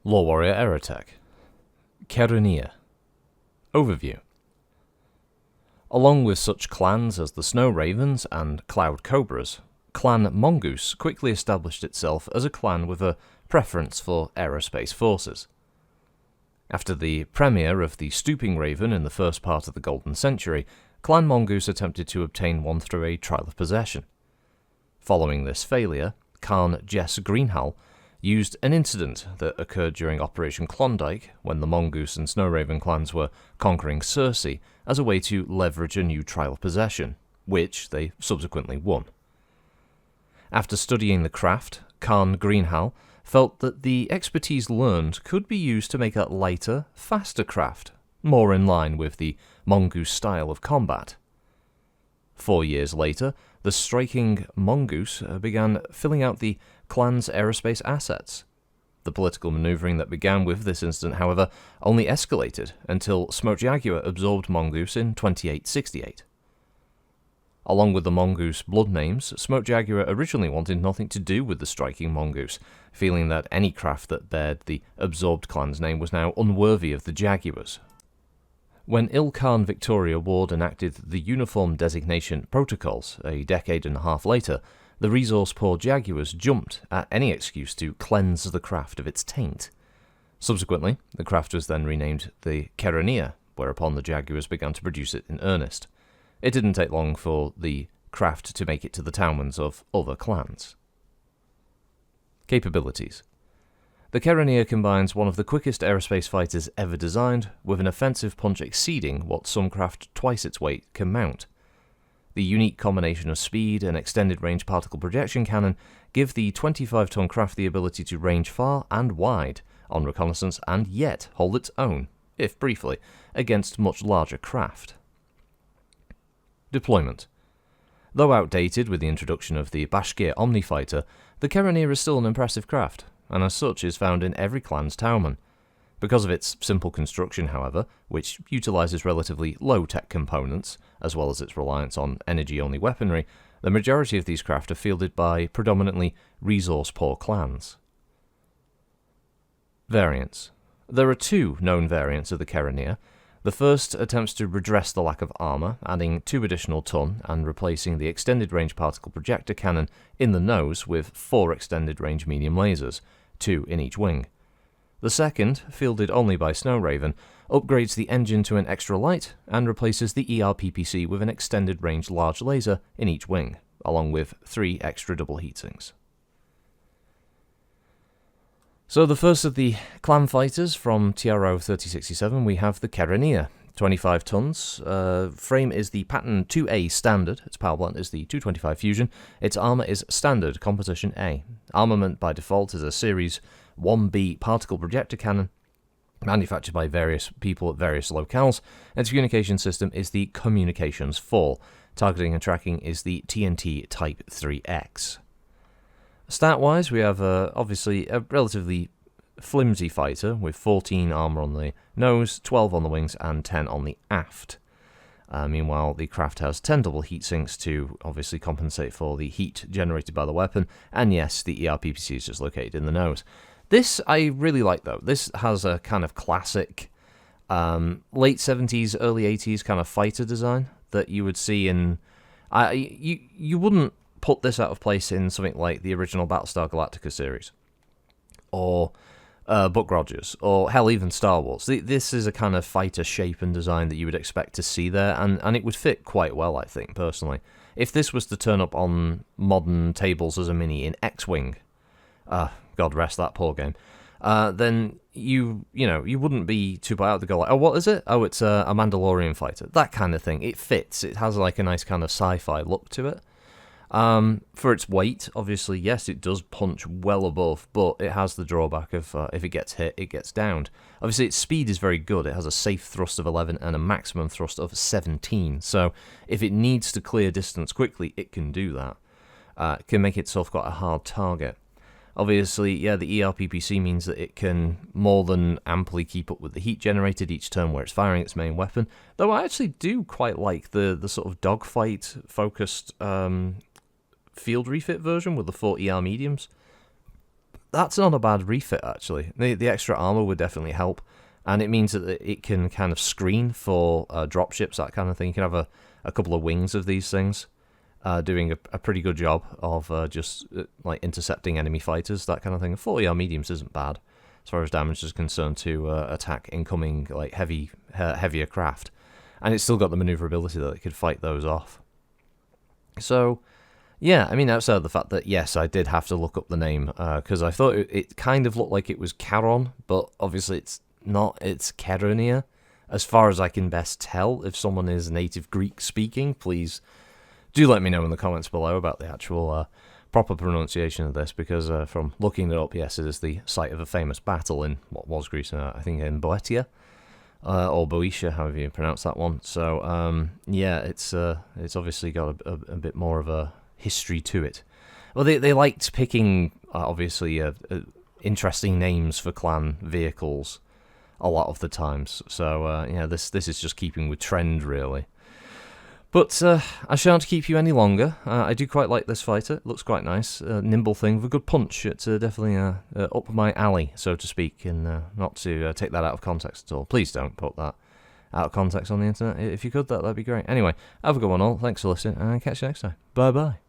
LoreWarrior Aerotech. Chaeronea. Overview. Along with such clans as the Snow Ravens and Cloud Cobras, Clan Mongoose quickly established itself as a clan with a preference for aerospace forces. After the premiere of the Stooping Raven in the first part of the Golden Century, Clan Mongoose attempted to obtain one through a trial of possession. Following this failure, Khan Jess Greenhall used an incident that occurred during Operation Klondike, when the Mongoose and Snow Raven clans were conquering Cersei, as a way to leverage a new trial of possession, which they subsequently won. After studying the craft, Khan Greenhall felt that the expertise learned could be used to make a lighter, faster craft, more in line with the Mongoose style of combat. 4 years later, the striking Mongoose began filling out the clan's aerospace assets. The political maneuvering that began with this incident, however, only escalated until Smoke Jaguar absorbed Mongoose in 2868. Along with the Mongoose blood names, Smoke Jaguar originally wanted nothing to do with the striking Mongoose, feeling that any craft that bared the absorbed clan's name was now unworthy of the Jaguars. When Ilkhan Victoria Ward enacted the Uniform Designation Protocols a decade and a half later, the resource-poor Jaguars jumped at any excuse to cleanse the craft of its taint. Subsequently, the craft was then renamed the Chaeronea, whereupon the Jaguars began to produce it in earnest. It didn't take long for the craft to make it to the townlands of other clans. Capabilities. The Chaeronea combines one of the quickest aerospace fighters ever designed with an offensive punch exceeding what some craft twice its weight can mount. The unique combination of speed and extended-range particle projection cannon give the 25-ton craft the ability to range far and wide on reconnaissance and yet hold its own, if briefly, against much larger craft. Deployment. Though outdated with the introduction of the Bashkir Omni Fighter, the Chaeronea is still an impressive craft, and as such is found in every clan's townman. Because of its simple construction, however, which utilizes relatively low-tech components, as well as its reliance on energy-only weaponry, the majority of these craft are fielded by predominantly resource-poor clans. Variants. There are 2 known variants of the Chaeronea. The first attempts to redress the lack of armor, adding 2 additional ton and replacing the extended-range particle projector cannon in the nose with 4 extended-range medium lasers, 2 in each wing. The second, fielded only by Snow Raven, upgrades the engine to an extra light and replaces the ERPPC with an extended-range large laser in each wing, along with 3 extra double heatsinks. So the first of the clan fighters from TRO 3067, we have the Chaeronea, 25 tons. Frame is the Pattern 2A Standard. Its power plant is the 225 Fusion. Its armor is Standard Composition A. Armament by default is a Series 1B particle projector cannon, manufactured by various people at various locales. Its communication system is the Communications 4. Targeting and tracking is the TNT Type 3X. Stat-wise, we have obviously a relatively flimsy fighter with 14 armor on the nose, 12 on the wings, and 10 on the aft. Meanwhile, the craft has 10 double heat sinks to obviously compensate for the heat generated by the weapon, and yes, the ERPPC is just located in the nose. This I really like, though. This has a kind of classic late 70s, early 80s kind of fighter design that you would see in... You wouldn't put this out of place in something like the original Battlestar Galactica series, or Buck Rogers, or hell, even Star Wars. This is a kind of fighter shape and design that you would expect to see there, and it would fit quite well, I think, personally. If this was to turn up on modern tables as a mini in X-Wing, God rest that poor game, then you wouldn't be too bad out to go like, oh, what is it? Oh, it's a Mandalorian fighter. That kind of thing. It fits. It has like a nice kind of sci-fi look to it. For its weight, obviously, yes, it does punch well above, but it has the drawback of if it gets hit, it gets downed. Obviously, its speed is very good. It has a safe thrust of 11 and a maximum thrust of 17, so if it needs to clear distance quickly, it can do that. It can make itself quite a hard target. Obviously, yeah, the ERPPC means that it can more than amply keep up with the heat generated each turn where it's firing its main weapon, though I actually do quite like the sort of dogfight-focused field refit version with the 4 ER mediums. that's not a bad refit, actually. The extra armor would definitely help, and it means that it can kind of screen for dropships, that kind of thing. You can have a couple of wings of these things, doing a pretty good job of just like intercepting enemy fighters, that kind of thing. 40R mediums isn't bad as far as damage is concerned to attack incoming like heavier craft, and it's still got the maneuverability that it could fight those off. So yeah, I mean, outside of the fact that yes, I did have to look up the name because I thought it kind of looked like it was Charon, but obviously it's not. It's Chaeronea, as far as I can best tell. If someone is native Greek speaking, please do let me know in the comments below about the actual proper pronunciation of this, because from looking it up, yes, it is the site of a famous battle in what was Greece, I think in Boeotia, or Boeotia, however you pronounce that one. So yeah, it's obviously got a bit more of a history to it. Well, they liked picking obviously interesting names for clan vehicles a lot of the times. So yeah, this is just keeping with trend, really. But I shan't keep you any longer. I do quite like this fighter. It looks quite nice. Nimble thing with a good punch. It's definitely up my alley, so to speak, and not to take that out of context at all. Please don't put that out of context on the internet. If you could, that'd be great. Anyway, have a good one all. Thanks for listening, and I'll catch you next time. Bye-bye.